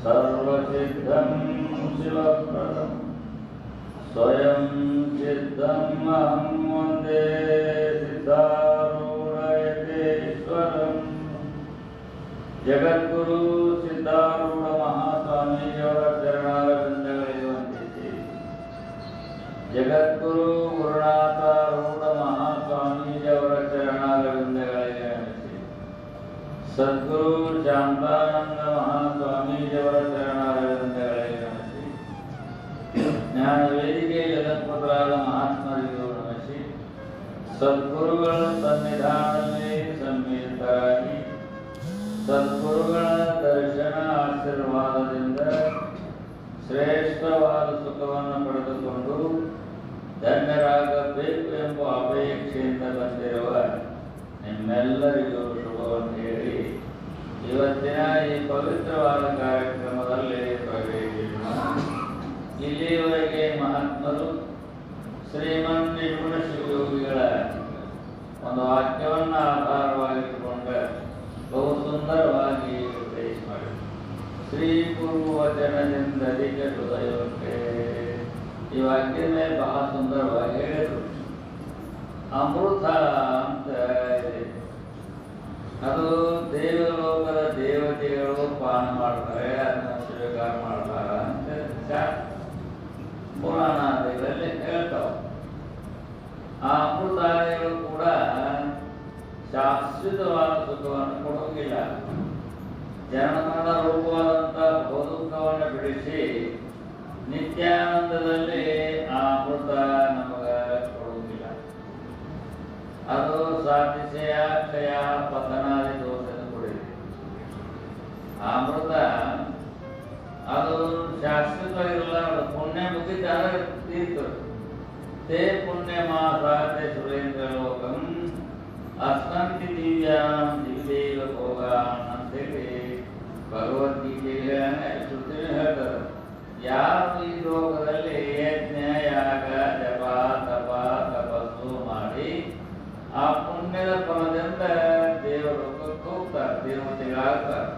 सर्वसिद्धं शिवप्रदं स्वयं सिद्धम् अहं वन्दे सिद्धारूढयतीश्वरम् जगद्गुरु सिद्धारूढ महास्वामीಜಿಯವರ ಚರಣಾರವಿಂದಗಳಿಗೆ ವಂದಿಸಿ ಜಗದ್ಗುರು ಗುರುನಾಥಾರೂಢ ಮಹಾಸ್ವಾಮೀಜಿಯವರ ಚರಣಾರವಿಂದಗಳಿಗೆ ನಮಿಸಿ ಸದ್ಗುರು ಶಾಂತಾನಂದ ಮಹಾಸ್ವಾಮೀಜಿಯವರ ಚರಣಾರವಿಂದಗಳಿಗೆ ನಮಿಸಿ ಜ್ಞಾನ ವೇದಿಕೆ ಜಗತ್ಪುರಾದ ಮಹಾತ್ಮರಿಗೂ ನಮಿಸಿ ಸದ್ಗುರುಗಳ ಸನ್ನಿಧಾನದಲ್ಲಿ ಸನ್ಮಿಲಿತರಾಗಿ ಸದ್ಗುರುಗಳ ದರ್ಶನ ಆಶೀರ್ವಾದದಿಂದ ಶ್ರೇಷ್ಠವಾದ ಸುಖವನ್ನು ಪಡೆದುಕೊಂಡು ಧನ್ಯರಾಗಬೇಕು ಎಂಬ ಅಪೇಕ್ಷೆಯಿಂದ ಬಂದಿರುವ ನಿಮ್ಮೆಲ್ಲರಿಗೂ ಶುಭವನ್ನು ಹೇಳಿ ಇವತ್ತಿನ ಈ ಪವಿತ್ರವಾದ ಕಾರ್ಯಕ್ರಮದಲ್ಲಿ ಪ್ರವೇಶಿಸೋಣ. ಇಲ್ಲಿಯವರೆಗೆ ಮಹಾತ್ಮರು ಶ್ರೀಮನ್ ನಿಪುಣ ಶಿವಯೋಗಿಗಳ ಒಂದು ವಾಕ್ಯವನ್ನು ಆಧಾರವಾಗಿಟ್ಟುಕೊಂಡ ಬಹು ಸುಂದರವಾಗಿ ಉಪದೇಶ ಮಾಡಿ ಶ್ರೀ ಗುರು ವಚನದಿಂದ ಅಧಿಕ ಹೃದಯಕ್ಕೆ ಈ ವಾಕ್ಯದ ಮೇಲೆ ಬಹಳ ಸುಂದರವಾಗಿ ಹೇಳಿದರು. ಅಮೃತ ಅಂತ ಇದೆ, ಅದು ದೇವಲೋಕದ ದೇವತೆಗಳು ಪಾನ ಮಾಡ್ತಾರೆ, ಅದನ್ನು ಸ್ವೀಕಾರ ಮಾಡ್ತಾರೆ ಅಂತ ಪುರಾಣಾದಿಗಳಲ್ಲಿ ಹೇಳ್ತಾವೆ. ಆ ಅಮೃತಾದಿಗಳು ಕೂಡ ಶಾಶ್ವತವಾದ ಸುಖವನ್ನು ಕೊಡುವುದಿಲ್ಲ. ಜನಮರಣ ರೂಪವಾದಂಥ ಬಹುದುಃಖವನ್ನು ಬಿಡಿಸಿ ನಿತ್ಯಾನಂದದಲ್ಲಿ ಆ ಅಮೃತ ನಮಗೆ ಕೊಡುವುದಿಲ್ಲ. ಅದು ಸಾತಿಶಯ ಕ್ಷಯ ಪತನಾದಿ ದೋಷದ ಕೊಡಿದೆ. ಆ ಅಮೃತ ಅದು ಶಾಶ್ವತವಾಗಿರಲ್ಲ. ಪುಣ್ಯ ಮುಗಿದಾಗ ತೀರ್ತು ತೇ ಪುಣ್ಯ ಮಾಸಾತೆ ಸುರೇಂದ್ರ ಲೋಕಂ ಅಸ್ಮಂತಿ ದಿವ್ಯಾಂ ದಿವ್ಯೈವ ಭೋಗಾನ್ ಅಂತೇಳಿ ಭಗವದ್ಗೀತೆಗೆ ಶ್ರುತಿನ ಹೇಳ್ತಾರೆ. ಯಾರು ಈ ಲೋಕದಲ್ಲಿ ಯಜ್ಞ ಯಾಗ ಜಪ ತಪ ತಪಸ್ಸು ಮಾಡಿ ಆ ಪುಣ್ಯದ ಫಲದಿಂದ ದೇವಲೋಕಕ್ಕೆ ಹೋಗ್ತಾರೆ, ದೇವತೆಗಳಾಗ್ತಾರೆ.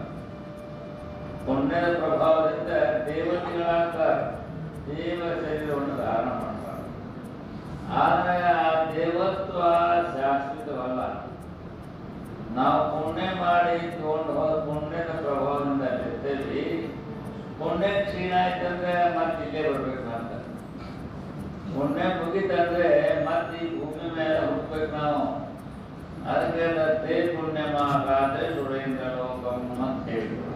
ಪುಣ್ಯದ ಪ್ರಭಾವದಿಂದ ದೇವತೆಗಳಾಗ್ತಾರೆ, ದೇವ ಶರೀರವನ್ನು ಧಾರಣ ಮಾಡ್ತಾರೆ. ಆದರೆ ಆ ದೇವತ್ವ ಶಾಶ್ವತವಲ್ಲ. ನಾವು ಪುಣ್ಯ ಮಾಡಿ ತಗೊಂಡು ಹೋದ ಪುಣ್ಯದ ಪ್ರಭಾವದಿಂದ ಇರ್ತೇವೆ. ಪುಣ್ಯ ಕ್ಷೀಣ ಆಯ್ತಂದ್ರೆ ಮತ್ತೆ ಇಲ್ಲೇ ಬರ್ಬೇಕು ಅಂತ. ಪುಣ್ಯ ಮುಗಿತಂದ್ರೆ ಮತ್ತೆ ಈ ಭೂಮಿ ಮೇಲೆ ಹುಟ್ಟಬೇಕು ನಾವು. ಅದಕ್ಕೆ ತೇ ಪುಣ್ಯ ಮಾತಾದ್ರೆ ಸುರೇಂದ್ರ ಲೋಕಂ ಅಂತ ಹೇಳಿದ್ರು.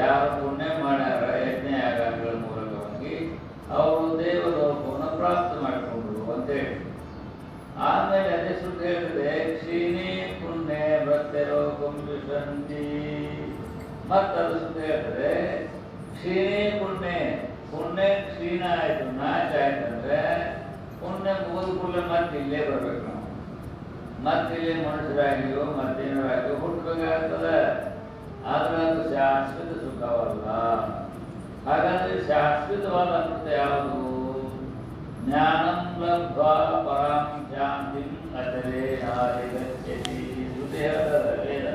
ಯಾರು ಪುಣ್ಯ ಮಾಡ್ಯಾರ ಯಜ್ಞ ಯಾಗಗಳ ಮೂಲಕವಾಗಿ ಅವರು ದೇವಲೋಕವನ್ನು ಪ್ರಾಪ್ತ ಮಾಡಿಕೊಂಡ್ರು ಅಂತೇಳಿ. ಆಮೇಲೆ ಅದೇ ಸುದ್ದಿ ಹೇಳಿದ್ರೆ ಕ್ಷೀಣಿ ಪುಣ್ಯ ಭಕ್ತರೋಗಂ ವಿಶಂತಿ. ಮತ್ತದು ಸುದ್ದಿ ಹೇಳಿದ್ರೆ ಕ್ಷೀಣಿ ಪುಣ್ಯ ಕ್ಷೀಣ ಆಯ್ತು, ನಾಶ ಆಯ್ತಂದ್ರೆ ಪುಣ್ಯ ಮುಗಿದ ಕೂಡಲೇ ಮತ್ತೆ ಇಲ್ಲೇ ಬರ್ಬೇಕು ನಾವು. ಮತ್ತಿಲ್ಲಿ ಮನುಷ್ಯರಾಗಿಯೋ ಮತ್ತೇನರಾಗಿಯೋ ಹುಟ್ಟಬೇಕಾಗ್ತದೆ. ಆದ್ರೆ ಅದು ಶಾಶ್ವತ ಸುಖವಲ್ಲ. ಹಾಗಾದ್ರೆ ಶಾಶ್ವತವಾದ ಅಮೃತ ಯಾವುದು? ಜ್ಞಾನಂ ಲಬ್ಧ್ವಾ ಪರಾಂ ಶಾಂತಿಂ ಅಚಲೇನಾಧಿಗಚ್ಚತಿ. ಶ್ರುತಿ ಹೇಳ್ತದೆ ವೇದ.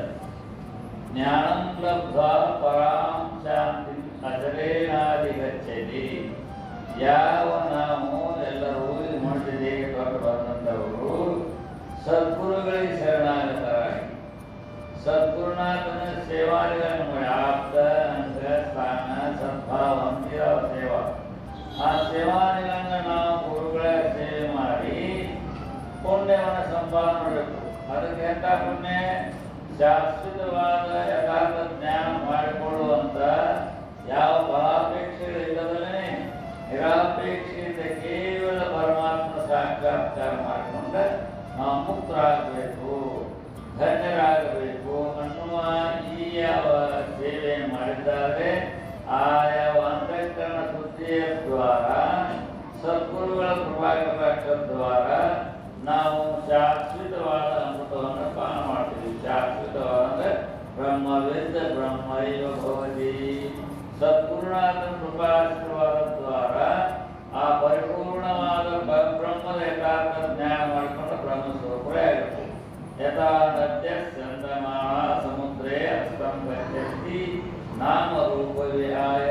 ಜ್ಞಾನಂ ಲಬ್ಧ್ವಾ ಪರಾಂ ಶಾಂತಿಂ ಅಚಲೇನಾಧಿಗಚ್ಚತಿ. ಯಾವ ನಾವು ಎಲ್ಲರೂ ಮನುಷ್ಯರಿಗೆ ಹೊರಟು ಬಂದಂಥವರು ಸದ್ಗುರುಗಳಿಗೆ ಶರಣಾಗತರಾಗಿ ಸದ್ಗುರುನಾಥನ ಸೇವಾದಿಗಳನ್ನು ಮಾಡಿ ಆಪ್ತ ಅಂಗ ಸ್ಥಾನ ಸದ್ಭಾವ ಅಂತಿರೋ ಸೇವಾ. ಆ ಸೇವಾದಿಗಳನ್ನು ನಾವು ಗುರುಗಳ ಸೇವೆ ಮಾಡಿ ಪುಣ್ಯವನ್ನು ಸಂಪಾದನೆ ಮಾಡಬೇಕು. ಅದಕ್ಕೆ ಎಂಥ ಪುಣ್ಯ? ಶಾಶ್ವತವಾದ ಯಥಾರ್ಥ ಜ್ಞಾನ ಮಾಡಿಕೊಳ್ಳುವಂಥ ಯಾವ ಫಲಾಪೇಕ್ಷೆಗಳಿಲ್ಲದಲ್ಲೇ ನಿರಾಪೇಕ್ಷೆಯಿಂದ ಕೇವಲ ಪರಮಾತ್ಮ ಸಾಕ್ಷಾತ್ಕಾರ ಮಾಡಿಕೊಂಡು ನಾವು ಮುಕ್ತರಾಗಬೇಕು, ಧನ್ಯರಾಗಬೇಕು ಅನ್ನುವ ಈ ಯಾವ ಸೇವೆಯನ್ನು ಮಾಡಿದ್ದಾರೆ ಆ ಯಾವ ಅಂತಃಕರಣ ಶುದ್ಧಿಯ ದ್ವಾರ ಸದ್ಗುರುಗಳ ಕೃಪಾಕಟಾಕ್ಷ ದ್ವಾರ ನಾವು ಶಾಶ್ವತವಾದ ಅಮೃತವನ್ನು ಪಾನ ಮಾಡ್ತೀವಿ. ಶಾಶ್ವತವಾದ ಬ್ರಹ್ಮವಿದ್ದ ಬ್ರಹ್ಮೈವ ಭವತಿ. ಸದ್ಗುರುನಾಥನ ಕೃಪಾಶೀರ್ವಾದ ದ್ವಾರ ಆ ಪರಿಪೂರ್ಣವಾದ ಬ್ರಹ್ಮದ ಯಥಾರ್ಥ ಜ್ಞಾನ ಮಾಡಿಕೊಂಡು ಬ್ರಹ್ಮಸ್ವರೂಪರೇ ಆಗುತ್ತೆ. ಯಥಾ ನದ್ಯ ಚಂದ್ರಮಾನ ಸಮುದ್ರೇ ಅಸ್ತಂ ಗಚ್ಚತಿ ನಾಮ ರೂಪ ವಿಹಾಯ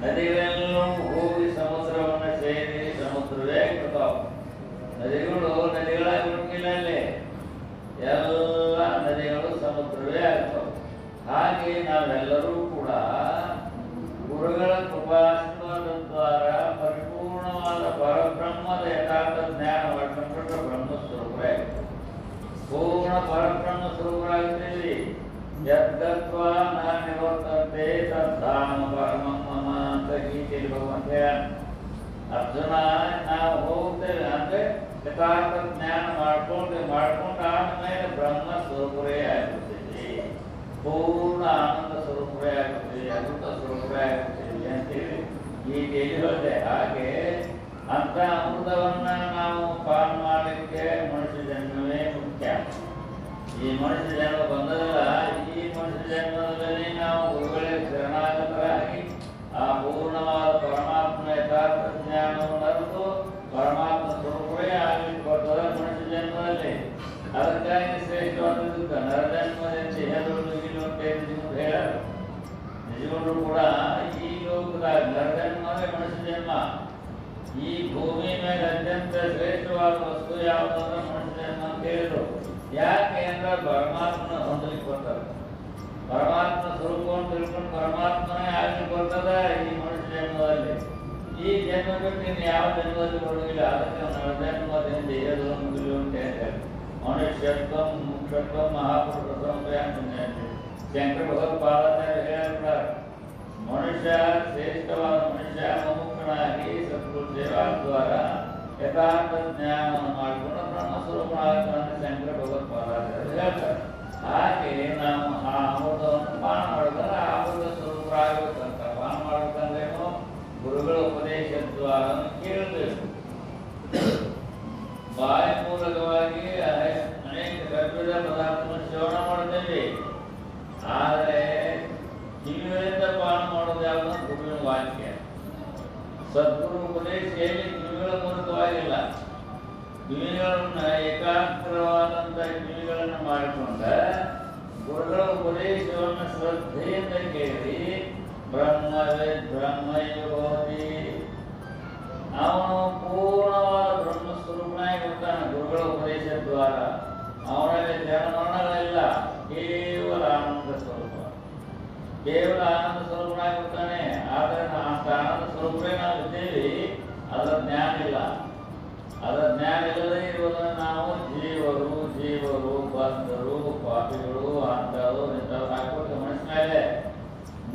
ನದಿಗಳೆಲ್ಲವೂ ಹೋಗಿ ಸಮುದ್ರವನ್ನು ಸೇರಿ ಸಮುದ್ರವೇ ಆಗ್ಬಿಡ್ತಾವ. ನದಿಗಳು ನದಿಗಳಾಗಿ ಹುಡುಕಿಲ್ಲ ಅಲ್ಲಿ, ಎಲ್ಲ ನದಿಗಳು ಸಮುದ್ರವೇ ಆಗ್ತಾವ. ಹಾಗೆ ನಾವೆಲ್ಲರೂ ಕೂಡ ಗುರುಗಳ ಕೃಪಾಶೀರ್ವಾದ ದ್ವಾರ ಪರಿಪೂರ್ಣವಾದ ಪರಬ್ರಹ್ಮದ ಯಥಾರ್ಥ ಜ್ಞಾನ ಮಾಡ್ಕೊಂಡ್ಬಿಟ್ರೆ ಬ್ರಹ್ಮಸ್ವರೂಪರೇ ಪೂರ್ಣ ಪರಬ್ರಹ್ಮ ಸ್ವರೂಪರಾಗ್ತೀವಿ. ಯದ್ಗತ್ವಾ ನ ನಿವರ್ತಂತೆ ತದ್ಧಾಮ ಪರಮಂ ಮಮ ಅಂತ ಗೀತೆಯಲ್ಲಿ ಭಗವಂತ ಹೇಳ. ಅರ್ಜುನ ನಾವು ಹೋಗ್ತೇವೆ ಅಂದ್ರೆ ಯಥಾರ್ಥ ಜ್ಞಾನ ಮಾಡ್ಕೊಂಡು ಆದ್ಮೇಲೆ ಬ್ರಹ್ಮ ಸ್ವರೂಪರೇ ಆಗ್ಬಿಡ್ತೀವಿ, ಪೂರ್ಣ ಆನಂದ ಸ್ವರೂಪರೇ ಆಗ್ಬಿಡ್ತೀವಿ, ಅಮೃತ ಸ್ವರೂಪರೇ ಆಗ್ಬಿಡ್ತೀವಿ ಅಂತೇಳಿ ಗೀತೆಯಲ್ಲಿ ಹೇಳಿದೆ. ಹಾಗೆ ಅಂತ ಅಮೃತವನ್ನ ನಾವು ಪಾನ ಮಾಡಲಿಕ್ಕೆ ಮನುಷ್ಯ ಜನ್ಮವೇ ಮುಖ್ಯ. ಈ ಮನುಷ್ಯ ಜನ್ಮ ಬಂದದಲ್ಲ, ಈ ಮನುಷ್ಯ ಜನ್ಮದಲ್ಲಿ ನಾವು ಗುರುಗಳೇ ಶರಣಾಗತರಾಗಿ ಆ ಪೂರ್ಣವಾದ ಪರಮಾತ್ಮ ಯಥಾರ್ಥ ಜ್ಞಾನವನ್ನು ಅರಿತು ಪರಮಾತ್ಮ ಸ್ವರೂಪವೇ ಆಗಲಿಕ್ಕೆ ಬರ್ತದೆ ಮನುಷ್ಯ ಜನ್ಮದಲ್ಲಿ. ಅದಕ್ಕಾಗಿ ಶ್ರೇಷ್ಠವಾದದ್ದು ನರಜನ್ಮದಿಂದ ಹೆದರು ಅಂತ ಹೇಳರು. ನಿಜಗೊಂಡ್ರು ಕೂಡ ಈ ಲೋಕದ ನರಜನ್ಮವೇ ಮನುಷ್ಯ ಜನ್ಮ. ಈ ಭೂಮಿ ಮೇಲೆ ಅತ್ಯಂತ ಶ್ರೇಷ್ಠವಾದ ವಸ್ತು ಯಾವುದಂದ್ರೆ ಮನುಷ್ಯ ಜನ್ಮ ಅಂತ ಹೇಳಿದ್ರು. ಯಾಕೆ ಅಂದ್ರೆ ಪರಮಾತ್ಮನ ಹೊಂದಲಿಕ್ಕೆ ಬರ್ತಾರೆ, ಪರಮಾತ್ಮ ಸ್ವರೂಪವನ್ನು ತಿಳ್ಕೊಂಡು ಪರಮಾತ್ಮನೇ ಆಗ್ಲಿಕ್ಕೆ ಬರ್ತದ ಈ ಮನುಷ್ಯ ಜನ್ಮದಲ್ಲಿ. ಈ ಜನ್ಮ ಬಿಟ್ಟು ಇನ್ನು ಯಾವ ಜನ್ಮದಲ್ಲಿ ಬರುವುದಿಲ್ಲ. ಅದಕ್ಕೆ ನರಜನ್ಮದಿಂದ ಏದು ಮುಗಿಲು ಅಂತ ಹೇಳ್ತಾರೆ. ಮನುಷ್ಯತ್ವ ಮುಖ್ಯತ್ವ ಮಹಾಪುರುಷ ಶಂಕರ ಭಗವತ್ಪಾದಾಚಾರ್ಯ ಹೇಳ್ತಾರೆ, ಮನುಷ್ಯ ಶ್ರೇಷ್ಠವಾದ ಮನುಷ್ಯ ಮುಮುಕ್ಷನಾಗಿ ಸತ್ಪುರುಷ ಸೇವಾ ದ್ವಾರ ಯಥಾರ್ಥ ಜ್ಞಾನವನ್ನು ಮಾಡಿಕೊಂಡು ಬ್ರಹ್ಮಸ್ವರೂಪನಾಗ್ತಾನೆ ಶಂಕರ ಭಗವತ್ಪಾದಾಚಾರ್ಯ ಹೇಳ್ತಾರೆ. ಹಾಗೆ ನಾವು ಆ ಅಮೃತವನ್ನು ಪಾನ ಮಾಡಿದ್ರೆ ಆ ಅಮೃತ ಸ್ವರೂಪರಾಗಬೇಕಂತ. ಪಾನ ಮಾಡಬೇಕಂದ್ರೇನು? ಗುರುಗಳ ಉಪದೇಶ ದ್ವಾರ ಕೇಳಬೇಕು. ಬಾಯಿ ಮೂಲಕವಾಗಿ ಅನೇಕ ಕರ್ಪಿತ ಪದಾರ್ಥವನ್ನು ಸೇವನೆ ಮಾಡ್ತೇವೆ, ಆದರೆ ಕಿವಿಗಳಿಂದ ಪಾನ ಮಾಡೋದು ಯಾವುದು? ಗುರುವಿನ ವಾಕ್ಯ. ಸದ್ಗುರು ಉಪದೇಶ ಹೇಳಿ ಕಿವಿಗಳ ಮೂಲಕವಾಗಿಲ್ಲ. ಕಿವಿಗಳನ್ನ ಏಕಾಗ್ರವಾದಂಥ ಕಿವಿಗಳನ್ನು ಮಾಡಿಕೊಂಡ ಗುರುಗಳ ಉಪದೇಶವನ್ನು ಶ್ರದ್ಧೆಯಿಂದ ಕೇಳಿ ಬ್ರಹ್ಮವೇ ಬ್ರಹ್ಮಯೋಗಿ ಅವನು ಪೂರ್ಣವಾದ ಬ್ರಹ್ಮಸ್ವರೂಪನಾಗಿ ಇರ್ತಾನೆ ಗುರುಗಳ ಉಪದೇಶ ದ್ವಾರ. ಅವನಲ್ಲಿ ಜನಮರಣಗಳಿಲ್ಲ, ಕೇವಲ ಆನಂದ ಸ್ವರೂಪ, ಕೇವಲ ಆನಂದ ಸ್ವರೂಪನಾಗಿರ್ತಾನೆ. ಆದರೆ ಅಂತ ಆನಂದ ಸ್ವರೂಪವೇ ನಾವು ಇದ್ದೇವೆ, ಅದರ ಜ್ಞಾನ ಇಲ್ಲ. ಅದರ ಜ್ಞಾನ ಇಲ್ಲದೆ ಇರುವುದನ್ನು ನಾವು ಜೀವರು ಬಂದರು ಪಾಪಿಗಳು ಅಂತವರು ಇಂಥವ್ರು ಹಾಕೋಕೆ ಮನಸ್ಸಿನಾಗೆ.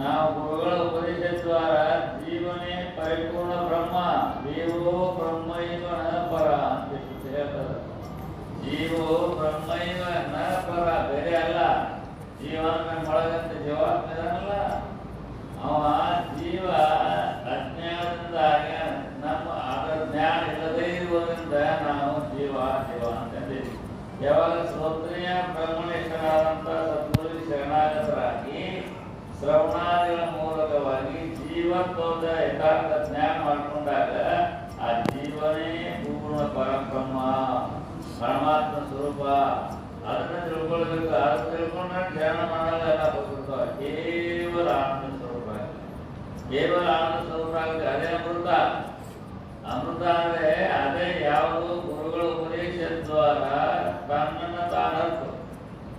ನಾವು ಗುರುಗಳ ಉಪದೇಶ ದ್ವಾರ ಜೀವನೇ ಪರಿಪೂರ್ಣ ಬ್ರಹ್ಮ, ಜೀವೋ ಬ್ರಹ್ಮೈವ ನ ಪರ ಅಂತ ಹೇಳ್ತಾರೆ. ಜೀವೋ ಬ್ರಹ್ಮೈವ ನ ಪರ, ಬೇರೆ ಅಲ್ಲ. ಜೀವನ ಒಳಗಂತ ಜೀವಾತ್ಮ ಇದಾನಲ್ಲ, ಅವ ಜೀವ ಅಜ್ಞಾನದಿಂದ ನಮ್ಮ ಅದರ ಜ್ಞಾನ ಇಲ್ಲದೇ ಇರುವುದರಿಂದ ನಾವು ಜೀವ ಅಂತಂದಿದ್ದೀವಿ. ಯಾವಾಗ ಶ್ರೋತ್ರಿಯ ಬ್ರಹ್ಮನಿಷ್ಠರಾದಂಥ ಸದ್ಗುರು ಶರಣಾಗತರಾಗಿ ಶ್ರವಣಾದಿಗಳ ಮೂಲಕವಾಗಿ ಜೀವತ್ವದ ಯಥಾರ್ಥ ಜ್ಞಾನ ಮಾಡಿಕೊಂಡಾಗ ಆ ಜೀವನೇ ಪೂರ್ಣ ಪರಬ್ರಹ್ಮ ಪರಮಾತ್ಮ ಸ್ವರೂಪ. ಅದನ್ನ ತಿಳ್ಕೊಳ್ಬೇಕು. ಅದನ್ನ ತಿಳ್ಕೊಂಡ್ರೆ ಧ್ಯಾನ ಮಾಡಲ್ಲ ಬರ್ತಿರ್ತಾವ. ಕೇವಲ ಆನಂದ ಸ್ವರೂಪ, ಕೇವಲ ಆನಂದ ಸ್ವರೂಪ ಆಗುತ್ತೆ. ಅದೇ ಅಮೃತ. ಅಮೃತ ಅಂದ್ರೆ ಅದೇ ಯಾವುದು ಗುರುಗಳ ಉಪದೇಶ ದ್ವಾರ ತನ್ನನ್ನು ತಾನರ್ತು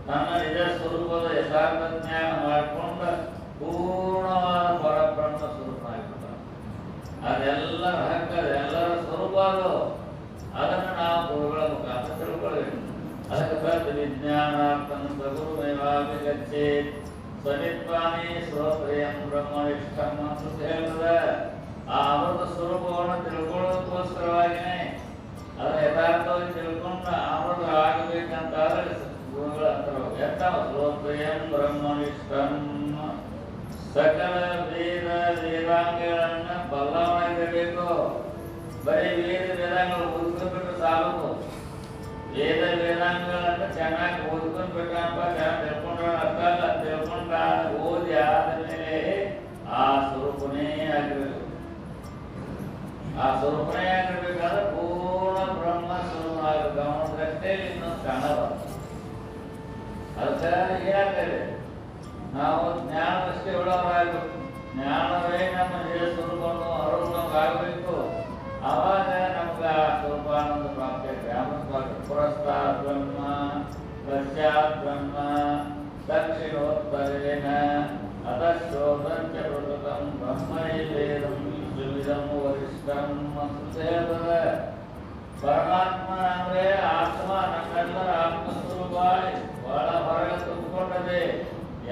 ತನ್ನ ನಿಜ ಸ್ವರೂಪದ ಯಥಾರ್ಥ ಜ್ಞಾನ ಮಾಡಿಕೊಂಡ ಪೂರ್ಣವಾದ ಪರಬ್ರಹ್ಮ ಸ್ವರೂಪ ಆಗಿರ್ತಾನೆ. ಅದೆಲ್ಲರ ಹಕ್ಕ, ಅದೆಲ್ಲರ ಸ್ವರೂಪ ಅದು. ಅದನ್ನು ನಾವು ಗುರುಗಳ ಮುಖಾಂತರ ತಿಳ್ಕೊಳ್ಬೇಕು. ಅದಕ್ಕೆ ಸತ್ ವಿಜ್ಞಾನಾರ್ಥಂ ಸಗುರುಮೇವಾಭಿಗಚ್ಚೇತ್ ಸಮಿತ್ವಾನಿ ಸ್ವಪ್ರಿಯಂ ಬ್ರಹ್ಮನಿಷ್ಠಂ ಅಂತ ಹೇಳ್ತದೆ. ಆ ಅಮೃತ ಸ್ವರೂಪವನ್ನು ತಿಳ್ಕೊಳ್ಳೋದಕ್ಕೋಸ್ಕರವಾಗಿಯೇ ಅದರ ಯಥಾರ್ಥವಾಗಿ ತಿಳ್ಕೊಂಡು ಅಮೃತ ಆಗಬೇಕಂತಾದ್ರೆ ಗುರುಗಳ ಹತ್ರ ಸ್ವಪ್ರಿಯಂ ಬ್ರಹ್ಮನಿಷ್ಠಂ ಸಕಲ ವೇದಾಂಗಗಳನ್ನು ಬದಲಾವಣೆಗಿರಬೇಕು. ಬರೀ ವೇದಾಂಗಗಳು ಓದ್ಕೊಂಡ್ಬಿಟ್ರೆ ಸಾಲದು. ವೇದಾಂಗಗಳನ್ನು ಚೆನ್ನಾಗಿ ಓದ್ಕೊಂಡ್ಬಿಟ್ರಪ್ಪ, ಚೆನ್ನಾಗಿ ತಿಳ್ಕೊಂಡ್ರೆ ಅರ್ಥ ಅಲ್ಲ. ತಿಳ್ಕೊಂಡ ಓದಿ ಆದಮೇಲೆ ಆ ಸ್ವರೂಪನೇ ಆಗಿರಬೇಕು. ಆ ಸ್ವರೂಪನೇ ಆಗಿರ್ಬೇಕಾದ್ರೆ ಪೂರ್ಣ ಬ್ರಹ್ಮ ಸ್ವರೂಪ ಆಗಬೇಕು. ಅವನ ದೃಷ್ಟಿಯಲ್ಲಿ ಇನ್ನೊಂದು ಕಾಣಬಾರ್ದು. ಅದಕ್ಕೆ ಏನಾಗ್ತದೆ, ನಾವು ಜ್ಞಾನದಷ್ಟೇ ಉಳ್ಳವರಾಗಬೇಕು. ಜ್ಞಾನವೇ ನಮ್ಮ ನಿಜ ಆಗಬೇಕು. ಆವಾಗ ನಮ್ಗೆ ಆ ಸ್ವರೂಪಾನಂದ ಪ್ರಾಪ್ತಿ ಆಗ್ತದೆ. ಪುರಸ್ತಾತ್ ಬ್ರಹ್ಮ ಪಶ್ಚಾತ್ ಬ್ರಹ್ಮ ದಕ್ಷಿಣೋತ್ತರೇಣ ಅಧಶ್ರೋತಂಚ ಪ್ರಕೃತಂ ಬ್ರಹ್ಮೈವೇದಂ ವಿವಿಧಂ ವರಿಷ್ಠಂ ಅಂತ ಹೇಳ್ತದೆ. ಪರಮಾತ್ಮ ಅಂದ್ರೆ ಆತ್ಮ, ನಮ್ಮೆಲ್ಲರ ಆತ್ಮಸ್ವರೂಪ ಬಹಳ ಹೊರಗೆ ತುಂಬಿಕೊಂಡದೆ.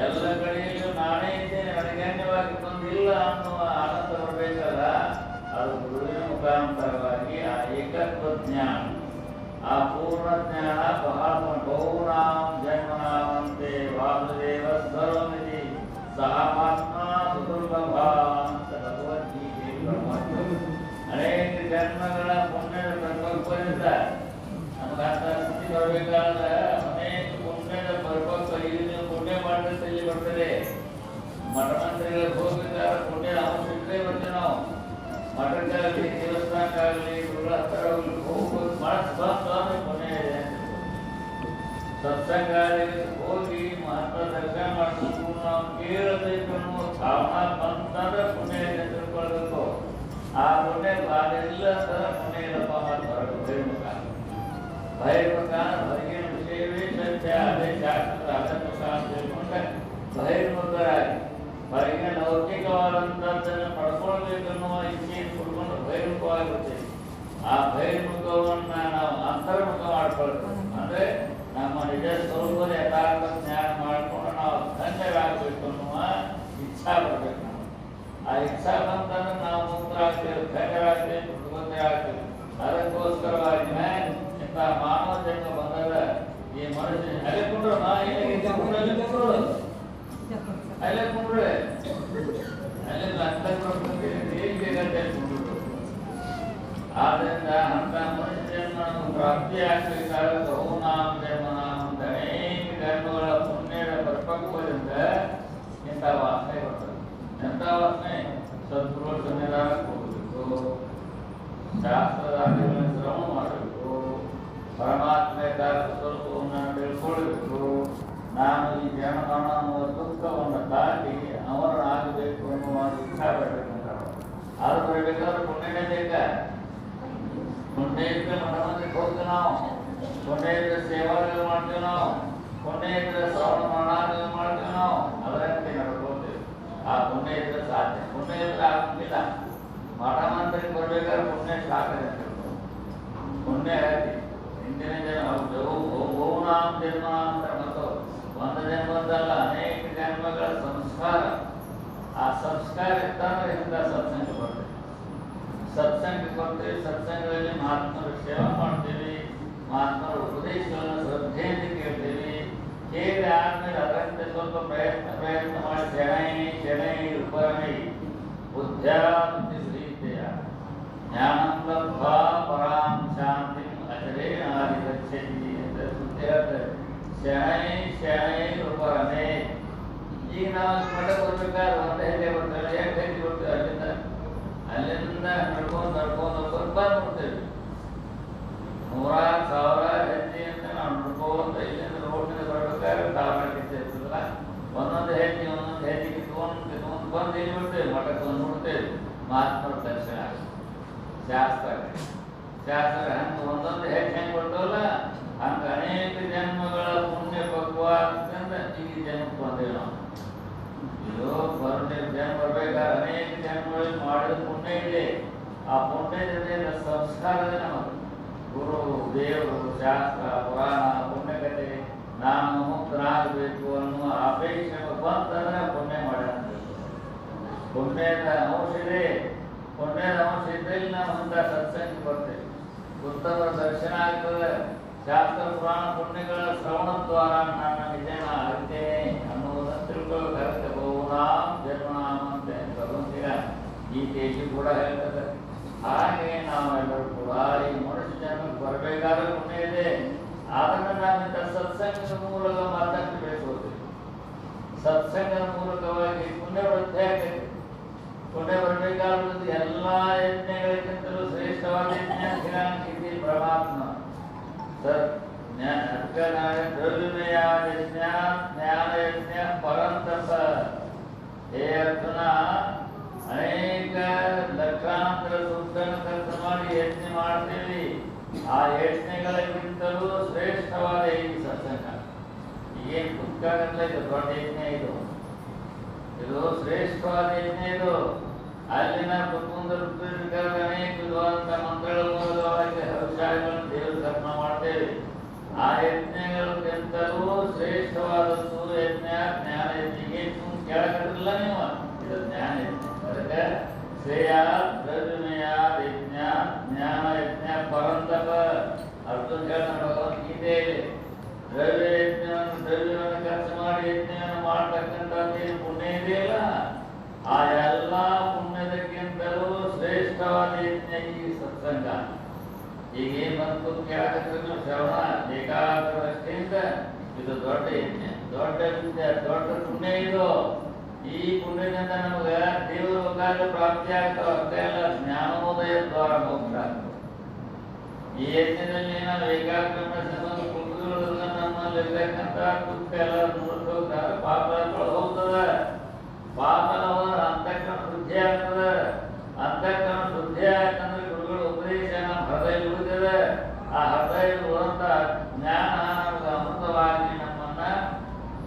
ಎಲ್ಲ ಕಡೆಯಲ್ಲೂ ನಾನೇ ಇದ್ದೇನೆ, ನನಗನ್ಯವಾಗಿ ಬಂದಿಲ್ಲ ಅನ್ನುವ ಆನಂದ ಬರಬೇಕಲ್ಲ. ಅದು ಗುರುವಿನ ಮುಖಾಂತರವಾಗಿ ಆ ಏಕತ್ವ ಜ್ಞಾನ, ಆ ಪೂರ್ಣ ಜ್ಞಾನ ಬಹುನಾಂ ಜನ್ಮನಾಮಂತೆ ವಾಸುದೇವ ಸರ್ವಮಿತಿ ಸಹಮಾತ್ಮ ಸುದುರ್ಲಭ ಅಂತ ಭಗವದ್ಗೀತೆ. ಅನೇಕ ಜನ್ಮಗಳ ಪುಣ್ಯದ ಪರಿಪಕ್ವದಿಂದ ನಮಗಂತ ಸ್ಥಿತಿ ಬರಬೇಕಾದ್ರೆ ಅನೇಕ ಪುಣ್ಯದ ಪರಿಪಕ್ವ. ಇಲ್ಲಿ ನೀವು ಪುಣ್ಯ ಮಾಡಿದ್ರೆ ಇಲ್ಲಿ ಬರ್ತದೆ. ಮಠ ಮಂತ್ರಿಗಳಿಗೆ ಹೋಗ್ಬೇಕಾದ್ರೆ ಪುಣ್ಯದ ಅಂಶ ಇಟ್ಟೇ ಬರ್ತೇವೆ ನಾವು. ಮಠಕ್ಕಾಗಲಿ ದೇವಸ್ಥಾನಕ್ಕಾಗಲಿ ಗುರುಗಳ ಹತ್ರ ಹೋಗ್ಬೋದು, ಮಾಡಿಸ್ಬಾರ್ದು ಪುಣ್ಯ ಇದೆ. ಸತ್ಸಂಗಾಲಯಕ್ಕೆ ಹೋಗಿ ಮಹಾತ್ಮ ದರ್ಶನ ಮಾಡಿಸ್ಬೇಕು, ನಾವು ಕೇಳಬೇಕು ಅನ್ನೋ ಭಾವನಾ ಬಂತಂದ್ರೆ ಪುಣ್ಯ ಇದೆ ಅಂತ ತಿಳ್ಕೊಳ್ಬೇಕು. ಆ ಪುಣ್ಯ ಅದೆಲ್ಲ ತರ ಪುಣ್ಯ ಇಲ್ಲಪ್ಪ ಮತ್ತು ಹೊರಗೆ ಬಹಿರ್ಮುಖ ಹೊರಗಿನ ವಿಷಯವೇ ಸತ್ಯ, ಅದೇ ಶಾಸ್ತ್ರ ಅದನ್ನುಖ ಅಂತ ತಿಳ್ಕೊಂಡೆ ಬಹಿರ್ಮುಖರಾಗಿ ಹೊರಗಿನ ಲೌಕಿಕವಾದಂಥದ್ದನ್ನು ಪಡ್ಕೊಳ್ಬೇಕನ್ನುವ ಇಚ್ಛೆ ಕೊಡ್ಕೊಂಡು ಬಹಿರ್ಮುಖವಾಗಿರುತ್ತೆ. ಆ ಬಹಿರ್ಮುಖವನ್ನು ನಾವು ಅಂತರ್ಮುಖ ಮಾಡ್ಕೊಳ್ಬೇಕು. ಅಂದ್ರೆ ನಮ್ಮ ನಿಜ ಸ್ವರೂಪದ ಯಥಾರ್ಥ ಜ್ಞಾನ ಮಾಡಿಕೊಂಡು ನಾವು ಧನ್ಯರಾಗಬೇಕು ಅನ್ನುವ ಇಚ್ಛಾ ಬರಬೇಕು. ಆ ಇಚ್ಛಾ ಬಂತಂದ್ರೆ ನಾವು ಮುಕ್ತರಾಗ್ತೇವೆ, ಧನ್ಯರಾಗ್ತೇವೆ, ಕೃತಜ್ಞರಾಗ್ತೇವೆ. ಅದಕ್ಕೋಸ್ಕರವಾಗಿ ಇಂಥ ಮಾನವ ಜನ್ಮ ಬಂದಾಗ ಈ ಮನುಷ್ಯ ಅಲ್ಲೇ ಕುಂಡ್ರು ಅಲ್ಲೇ ಕುಂಡ್ರೆ ಅಲ್ಲೇ ಏನ್ ಬೇಕಂತ ಕುಂಡ್ರು. ಆದ್ರಿಂದ ಅಂತ ಮನುಷ್ಯ ಜನ್ಮ ಪ್ರಾಪ್ತಿ ಆಗ್ಬೇಕಾದ್ರೆ ಬಹುನಾಮ ಜನ್ಮನಾಮ ಅಂತ ಅನೇಕ ಜನ್ಮಗಳ ಪುಣ್ಯದ ಪರಿಪಕ್ವದಿಂದ ಇಂಥ ವಾಸನೆ ಬರ್ತದೆ. ಎಂಥ ವಾಸನೆ? ಸದ್ಗುರುಗಳ ಸನ್ನಿಧಾನಕ್ಕೆ ಹೋಗಬೇಕು, ಶಾಸ್ತ್ರದ ಶ್ರಮ ಮಾಡಬೇಕು, ಪರಮಾತ್ಮ ಯಥಾರ್ಥ ಸ್ವರೂಪವನ್ನು ತಿಳ್ಕೊಳ್ಬೇಕು. ನಾನು ಈ ಜನ್ಮನ ಅನ್ನುವ ದುಃಖವನ್ನು ದಾಟಿ ಅವರನ್ನಾಗಬೇಕು ಅನ್ನುವ ಇಚ್ಛಾ ಬರಬೇಕಂತ. ಅದು ಬರಬೇಕಾದ್ರೆ ಪುಣ್ಯನೇ ಬೇಕ. ಪುಣ್ಯ ಇದ್ರೆ ಮಠ ಮಂದಿರಕ್ಕೆ ಹೋಗ್ತೀವಿ ನಾವು, ಪುಣ್ಯ ಇದ್ರೆ ಸೇವಾಗಳು ಮಾಡ್ತೀವಿ ನಾವು, ಪುಣ್ಯ ಇದ್ರೆ ಶ್ರವಣ ಮರಣಾದಿಗಳು ಮಾಡ್ತೀವಿ ನಾವು. ಅದರಂತೆ ನಡ್ಕೊಳ್ತೇವೆ. ಆ ಪುಣ್ಯ ಇದ್ರೆ ಸಾಧ್ಯ. ಪುಣ್ಯ ಇದ್ರೆ ಆಗಲಿಲ್ಲ. ಮಠ ಮಂದಿರಕ್ಕೆ ಬರ್ಬೇಕಾದ್ರೆ ಪುಣ್ಯ ಸಾಕದೆ. ಪುಣ್ಯ ಹಿಂದಿನ ಜನ್ಮ ಬಹುನಾಮ ಜನ್ಮ ಅಂತ ಮತ್ತು ಒಂದು ಜನ್ಮದಲ್ಲ ಅನೇಕ ಜನ್ಮಗಳ ಸಂಸ್ಕಾರ. ಆ ಸಂಸ್ಕಾರ ಇತ್ತಂದ್ರೆ ಇಂಥ ಸತ್ಸಂಗ ಬರ್ತದೆ. ಸತ್ಸಂಗಕ್ಕೆ ಬರ್ತೇವೆ, ಸತ್ಸಂಗದಲ್ಲಿ ಮಹಾತ್ಮರ ಸೇವಾ ಮಾಡ್ತೇವೆ, ಮಹಾತ್ಮರ ಉಪದೇಶಗಳನ್ನು ಶ್ರದ್ಧೆಯಿಂದ ಕೇಳ್ತೇವೆ. ಕೇಳಿ ಆದ್ಮೇಲೆ ಅದರಂತೆ ಸ್ವಲ್ಪ ಪ್ರಯತ್ನ ಮಾಡಿ ಶರಣೈ ಉಪರಣೈ ಬುದ್ಧ್ಯಾಬುದ್ಧಿ ಶ್ರೀತೆಯ ಜ್ಞಾನಂ ಲಬ್ಧ್ವಾ ಪರಾಂ ಶಾಂತಿಂ ಅಚರೇಣಾದಿ ಗಚ್ಚತಿ ಅಂತ ಸುದ್ದಿ ಹೇಳ್ತಾರೆ. ಶರಣೈ ಉಪರಣೆ. ಈಗ ನಾವು ಮಠ ಬರ್ಬೇಕಾದ್ರೆ ಒಂದು ಹೆಜ್ಜೆ ಬರ್ತೇವೆ, ಎರಡು ಹೆಜ್ಜೆ ಬರ್ತೇವೆ. ಅಲ್ಲಿಂದ ನಡ್ಕೊಂಡು ಬಂದ್ಬಿಡ್ತೇವೆ. 100,000 ಹೆಜ್ಜೆಯಿಂದ ನಾವು ನಡ್ಕೊಂಡು ಇಲ್ಲಿಂದ ರೋಡ್ನಿಂದ ಬರ್ಬೇಕಾದ್ರೆ ಕಾಲ್ನಡಿಗೆ ಇರ್ತದಲ್ಲ, ಒಂದೊಂದು ಹೆಜ್ಜೆ ಕಿತ್ಕೊಂಡು ಬಂದು ಇಲ್ಲಿ ಬಿಡ್ತೇವೆ. ಮಠಕ್ಕೆ ಬಂದ್ಬಿಡ್ತೇವೆ. ಮಹಾತ್ಮರ ದರ್ಶನ ಶಾಸ್ತ್ರ ಹಂಗೆ ಒಂದೊಂದು ಹೆಜ್ಜೆ ಹೆಂಗೆ ಬಿಡ್ತವಲ್ಲ ಹಂಗೆ ಅನೇಕ ಜನ್ಮಗಳ ಪುಣ್ಯ ಪಕ್ವ ಅಂತಂದ್ರೆ ಈಗ ಜನ್ಮಕ್ಕೆ ಬಂದೇವೆ ನಾವು. ಇದು ಜನ್ಮ ಬರ್ಬೇಕಾದ್ರೆ ಅನೇಕ ಜನ್ಮಗಳಲ್ಲಿ ಮಾಡಿದ ಪುಣ್ಯ ಇದೆ. ಆ ಪುಣ್ಯದ ಸಂಸ್ಕಾರದೇ ನಮಗೆ ಗುರು, ದೇವರು, ಶಾಸ್ತ್ರ, ಪುರಾಣ, ಪುಣ್ಯಕಥೆ, ನಾನು ಮುಕ್ತನಾಗಬೇಕು ಅನ್ನುವ ಅಪೇಕ್ಷೆ ಬಂತಂದ್ರೆ ಪುಣ್ಯ ಮಾಡಿ ಪುಣ್ಯದ ಅಂಶ ಇದೆ. ಪುಣ್ಯದ ಅಂಶ ಇದ್ದಲ್ಲಿ ನಾವು ಅಂತ ಸತ್ಸಂಗ ಬರ್ತೇವೆ. ಉತ್ತಮ ದರ್ಶನ ಆಗ್ತದೆ. ಶಾಸ್ತ್ರ ಪುರಾಣ ಪುಣ್ಯಗಳ ಶ್ರವಣ ದ್ವಾರ ನನ್ನ ನಿಜನ ಆಗ್ತೇನೆ ಅನ್ನುವುದನ್ನು ತಿಳ್ಕೊಳ್ಬೇಕಾಗುತ್ತೆ. ಬಹುನಾಮ ಜನ್ಮನಾಮ ಅಂತ ಭಗವಂತಿಗ ಗೀತೆಯಲ್ಲಿ ಕೂಡ ಹೇಳ್ತದೆ. ಹಾಗೆ ನಾವೆಲ್ಲರೂ ಕೂಡ ಈ ಮನುಷ್ಯ ಜನ್ಮಕ್ಕೆ ಬರಬೇಕಾದ್ರೆ ಪುಣ್ಯ ಇದೆ. ಅದನ್ನು ನಾವಿಂಥ ಸತ್ಸಂಗದ ಮೂಲಕ ಮಾತನ್ನು ಬೆಳೆಸೋದು. ಸತ್ಸಂಗದ ಮೂಲಕವಾಗಿ ಪುಣ್ಯ ವೃದ್ಧಿ ಆಗ್ತದೆ. ಪುಣ್ಯ ಬರಬೇಕಾದ್ರೆ ಎಲ್ಲ ಯಜ್ಞಗಳಿಗಿಂತಲೂ ಶ್ರೇಷ್ಠವಾದ ಯಜ್ಞ ಪರಮಾತ್ಮ ಜ್ಞಾನಯಜ್ಞ ಪರಂತಪ. ಹೇ ಅರ್ಜುನ, ಅನೇಕ ಲಕ್ಷಾಂತರ ಮಾಡ್ತೀವಿ. ಆ ಯಜ್ಞಗಳಿಗಿಂತಲೂ ಶ್ರೇಷ್ಠವಾದ ಈ ಸತ್ಸಂಗ. ಏನು ಕುತ್ಕಾಗಲ್ಲ, ಇದು ದೊಡ್ಡ ಯಜ್ಞ, ಇದು ಶ್ರೇಷ್ಠವಾದ ಯಜ್ಞ. ಇದು ಅಲ್ಲಿನ ಕುಟುಂಬದ ಅನೇಕ ವಿಧವಾದಂಥ ಮಂತ್ರಗಳ ಮೂಲಕವಾಗಿ ಹವಿಷಾಗಳನ್ನು ದೇವರು ಕರ್ಮ ಮಾಡ್ತೇವೆ. ಆ ಯಜ್ಞಗಳಿಗಿಂತಲೂ ಶ್ರೇಷ್ಠವಾದದ್ದು ಯಜ್ಞ ಜ್ಞಾನ ಯಜ್ಞಗೆ ಕೇಳಕ್ಕಿಲ್ಲ ನೀವು. ಇದು ಜ್ಞಾನ ಯಜ್ಞ. ಅದಕ್ಕೆ ಶ್ರೇಯ ದ್ರವ್ಯಮಯ ಯಜ್ಞ ಜ್ಞಾನ ಯಜ್ಞ ಪರಂತಪ. ಅರ್ಜುನ ಹೇಳ್ತಾನೆ ಭಗವದ್ಗೀತೆಯಲ್ಲಿ, ದ್ರವ್ಯವನ್ನು ಖರ್ಚು ಮಾಡಿ ಯಜ್ಞವನ್ನು ಮಾಡ್ತಕ್ಕಂಥದ್ದೇನು ಪುಣ್ಯ ಇದೆಯಲ್ಲ, ಆ ಎಲ್ಲ ಪುಣ್ಯದಕ್ಕಿಂತಲೂ ಶ್ರೇಷ್ಠವಾದ ಯಜ್ಞ ಈ ಸತ್ಸಂಗ. ಈಗ ಏನ್ ಬಂತು ಕೇಳಕತ್ರ ಶ್ರವಣ ಏಕಾಗ್ರದೃಷ್ಟಿಯಿಂದ ಇದು ದೊಡ್ಡ ಯಜ್ಞ, ದೊಡ್ಡ ವಿದ್ಯೆ, ದೊಡ್ಡ ಪುಣ್ಯ. ಇದು ಈ ಪುಣ್ಯದಿಂದ ನಮ್ಗೆ ದೇವರ ಲೋಕಾಲು ಪ್ರಾಪ್ತಿ ಆಗ್ತಾವ. ಅಷ್ಟೇ ಅಲ್ಲ, ಜ್ಞಾನೋದಯ ದ್ವಾರ ಮೋಕ್ಷ. ಈ ಯಜ್ಞದಲ್ಲಿ ನಾವು ಏಕಾಗ್ರ ನಮ್ಮಲ್ಲಿರ್ತಕ್ಕಂಥ ದುಃಖ ಎಲ್ಲ ಮುರಿದು ಹೋಗ್ತಾರೆ. ಪಾಪ ಹೋಗ್ತದ. ಪಾಪ ಹೋದ್ರೆ ಅಂತಃಕರಣ ಶುದ್ಧಿ ಆಗ್ತದೆ. ಅಂತಃಕರಣ ಶುದ್ಧಿ ಆಯ್ತಂದ್ರೆ ಗುರುಗಳ ಉಪದೇಶ ನಮ್ಮ ಹೃದಯ ಉಳಿದಿದೆ. ಆ ಹೃದಯ ಉಳಿದಂತ ಜ್ಞಾನ ನಮಗೆ ಅಮೃತವಾಗಿ ನಮ್ಮನ್ನ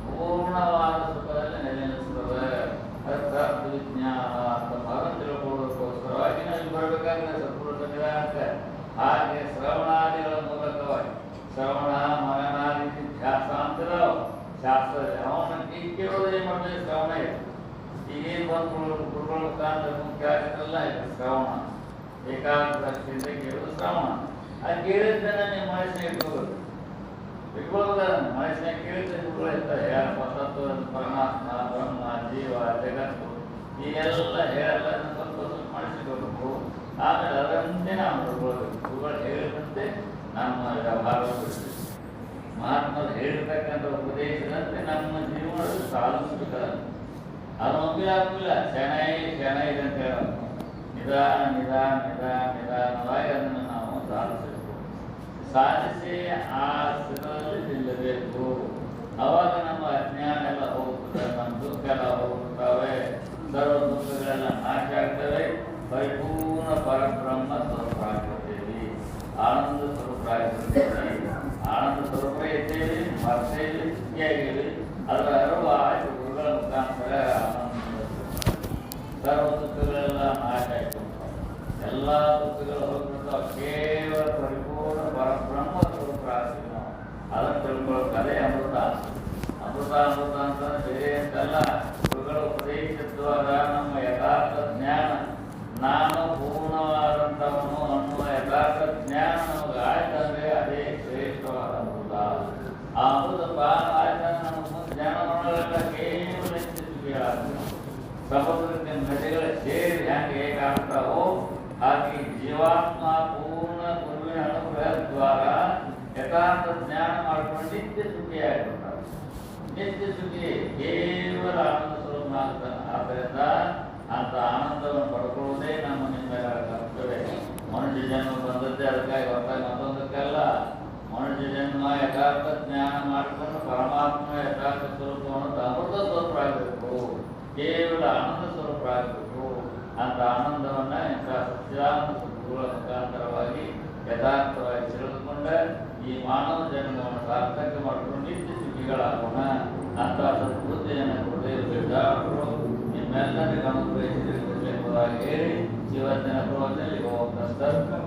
ಪೂರ್ಣವಾದ ಸುಖದಲ್ಲಿ ನೆಲೆನಿಸ್ತದೆ. ಅದಕ್ಕೆ ವಿಜ್ಞಾನ ಅಂತ ಭಾಗ ತಿಳ್ಕೊಳ್ಳೋದಕ್ಕೋಸ್ಕರವಾಗಿ ನಾವು ಬರಬೇಕಾದ್ರೆ ಸತ್ಪುರುಷ ನಿಧಾನಕ್ಕೆ ಹಾಗೆ ಶ್ರವಣಾದಿಗಳ ಮೂಲಕವಾಗಿ ಶ್ರವಣ ಮನನಾದಿ ಧ್ಯಾಸ ಅಂತಿದಾವ ಶಾಸ್ತ್ರ. ಅವನ ಕೇಳೋದೇ ಮಾಡಿದ್ರೆ ಶ್ರವಣ ಇದೆ. ಈಗೇನು ಬಂದು ಗುರುಗಳ ಮುಖಾಂತರ ಮುಖ್ಯ ಆಗಿರಲ್ಲ, ಇದು ಶ್ರವಣ. ಏಕಾಗ್ರತೆಯಿಂದ ಕೇಳೋದು ಶ್ರವಣ. ಅದು ಕೇಳಿದ್ದನ್ನ ನೀವು ಮನಸ್ಸಿನ ಇಟ್ಕೊಳ್ಳೋದ ಮನಸ್ಸಿನ ಕೇಳಿದ್ರೆ ಗುರುಗಳು ಇರ್ತಾರೆ. ಹೇಳಪ್ಪ ತತ್ವ, ಪರಮಾತ್ಮ, ಬ್ರಹ್ಮ, ಜೀವ, ಜಗತ್ತು ಈಗೆಲ್ಲ ಹೇಳಲ್ಲ ಸ್ವಲ್ಪ ಸ್ವಲ್ಪ ಮನಸ್ಸಿಟ್ಕೋಬೇಕು. ಆಮೇಲೆ ಅದರಂತೆ ನಾವು ನೋಡ್ಕೊಳ್ಬೇಕು. ಗುರುಗಳು ಹೇಳಿದಂತೆ ನಮ್ಮ ವ್ಯವಹಾರ ಬಿಡ್ತೀವಿ. ಮಹಾತ್ಮರು ಹೇಳಿರ್ತಕ್ಕಂಥ ಉಪದೇಶದಂತೆ ನಮ್ಮ ಜೀವನದಲ್ಲಿ ಸಾಧಿಸಬೇಕಾದ ಅದು ಒಮ್ಮಿಲ್ಲ ಶೆಣೈ ಅಂತ ಹೇಳೋದು. ನಿಧಾನವಾಗಿ ಅದನ್ನು ನಾವು ಸಾಧಿಸಬೇಕು. ಸಾಧಿಸಿ ಆ ಸ್ಥಿತಿಯಲ್ಲಿ ನಿಲ್ಲಬೇಕು. ಅವಾಗ ನಮ್ಮ ಅಜ್ಞಾನ ಎಲ್ಲ ಹೋಗ್ತದೆ, ನಮ್ಮ ದುಃಖ ಎಲ್ಲ ಹೋಗ್ತವೆ, ಸರ್ವ ದುಃಖಗಳೆಲ್ಲ ನಾಶ ಆಗ್ತವೆ. ಪರಿಪೂರ್ಣ ಪರಬ್ರಹ್ಮ ಸ್ವರೂಪ ಆಗಿರ್ತೇವೆ, ಆನಂದ ಸ್ವರೂಪ ಆಗಿರ್ತೇವೆ. ಆನಂದ ಸ್ವರೂಪ ಇದ್ದೇವೆ, ಮರ್ತೇವೆ, ಸ್ಥಿತಿಯಾಗಿವೆ. ಅದರ ಅರಿವು ಆಯ್ತು ಗುರುಗಳ ಮುಖಾಂತರ ಸರ್ವ ದುಃಖಗಳೆಲ್ಲ ನಾಶ ಆಯ್ತು. ಎಲ್ಲ ದುಃಖಗಳು ಹೋಗ್ಬಿಡ್ತಾವ. ಕೇವಲ ಪರಿಪೂರ್ಣ ಪರಬ್ರಹ್ಮ ಸ್ವರೂಪ ಆಗ್ತೀವಿ ನಾವು. ಅದನ್ನು ತಿಳ್ಕೊಳ್ಳೋಕೆ ಅಮೃತ. ಅಮೃತ ಅಂತಂದ್ರೆ ಬೇರೆ ಅಂತಲ್ಲ, ಗುರುಗಳ ಉಪದೇಶದ್ವಾರ ನಮ್ಮ ಯಥಾರ್ಥ ಜ್ಞಾನ, ನಾನು ಪೂರ್ಣವಾದಂಥವನು ಅನ್ನುವ ಯಥಾರ್ಥ ಜ್ಞಾನ ನಮಗೆ ಆಯ್ತಂದ್ರೆ ಅದೇ ಶ್ರೇಷ್ಠವಾದ ಅಮೃತ. ಆ ಅಮೃತ ಪಾನ ಆಯ್ತಂದ್ರೆ ನಮ್ಮ ಮುಂದೆ ಜ್ಞಾನ ಮಾಡೋಲ್ಲ, ಕೇವಲ ಸಮುದ್ರಕ್ಕೆ ನದಿಗಳ ಸೇರಿ ಹೆಂಗೆ ಹೇಗಾಗ್ತಾವೋ ಹಾಗೆ ಜೀವಾತ್ಮ ಪೂರ್ಣ ಗುರುವಿನ ಅನುಗ್ರಹ ದ್ವಾರ ಯಥಾರ್ಥ ಜ್ಞಾನ ಮಾಡ್ಕೊಂಡು ನಿತ್ಯ ಸುಖಿ ಆಗಿರ್ತಾರೆ. ನಿತ್ಯ ಸುಖಿ ಕೇವಲ ಆನಂದ ಸ್ವರೂಪ ಆಗ್ತಾನೆ. ಆದ್ದರಿಂದ ಅಂತ ಆನಂದವನ್ನು ಪಡ್ಕೊಳ್ಳೋದೇ ನಮ್ಮ ನಿಮ್ಮೆಲ್ಲರ ಕರ್ತವ್ಯ. ಮನುಷ್ಯ ಜನ್ಮ ಬಂದದ್ದೇ ಅದಕ್ಕಾಗಿ ಹೊರತಾಗಿ ಮತ್ತೊಂದಕ್ಕೆಲ್ಲ. ಮನುಷ್ಯ ಜನ್ಮ ಯಥಾರ್ಥ ಜ್ಞಾನ ಮಾಡಿಕೊಂಡು ಪರಮಾತ್ಮ ಯಥಾರ್ಥ ಸ್ವರೂಪವನ್ನು ಅಮೃತ ಸ್ವರೂಪ ಆಗಬೇಕು, ಕೇವಲ ಆನಂದ ಸ್ವರೂಪ ಆಗಬೇಕು. ಅಂತ ಆನಂದವನ್ನ ಇಂಥ ಸತ್ಯಾನಂದ ಸದ್ಗುರುಗಳ ಮುಖಾಂತರವಾಗಿ ಯಥಾರ್ಥವಾಗಿ ತಿಳಿದುಕೊಂಡ ಈ ಮಾನವ ಜನ್ಮವನ್ನು ಸಾರ್ಥಕ ಮಾಡಿಕೊಂಡು ನಿತ್ಯ ಸುಖಿಗಳಾಗೋಣ ಅಂತ ಸದ್ಬುದ್ಧಿಯನ್ನು ಕೊಟ್ಟಿರಬೇಕಾದ್ರು ನಿಮ್ಮೆಲ್ಲರಿಗೂ ಅನುಗ್ರಹಿಸಿದ ಎಂಬುದಾಗಿ ಹೇಳಿ ಇವತ್ತಿನ ಪ್ರವಚನದಲ್ಲಿ ಹೋಗ್ತಾರೆ.